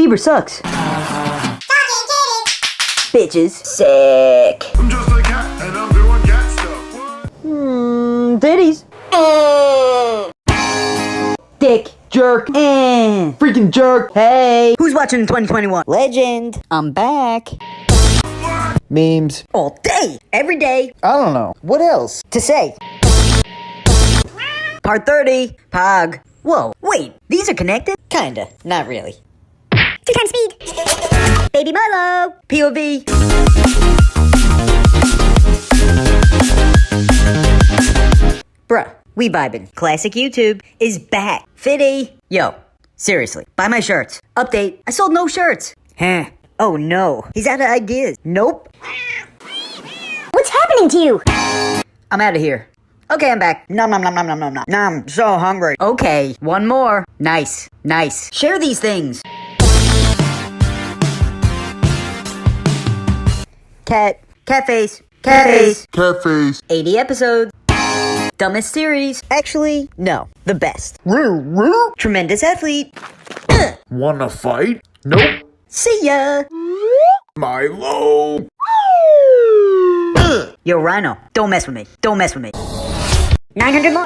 Bieber sucks. Bitches. Sick. I'm just a cat and I'm doing cat stuff. Titties. Dick. Jerk. Freaking jerk. Hey. Who's watching 2021? Legend. I'm back. Memes. All day. Every day. I don't know. What else? To say. Part 30. Pog. Whoa. Wait. These are connected? Kinda. Not really. 2 times speed. Baby Milo. POV. Bruh, we vibin'. Classic YouTube is back. Fitty. Yo, seriously, buy my shirts. Update, I sold no shirts. Huh. Oh no, he's out of ideas. Nope. What's happening to you? I'm out of here. Okay, I'm back. Nom nom nom nom nom nom nom. Nom, so hungry. Okay, one more. Nice, nice. Share these things. Cat face, cat face. Cat face. 80 episodes. Dumbest series. Actually, no. The best. Tremendous athlete. Wanna fight? Nope. See ya. Milo. Yo, Rhino, don't mess with me. Don't mess with me. 900 more.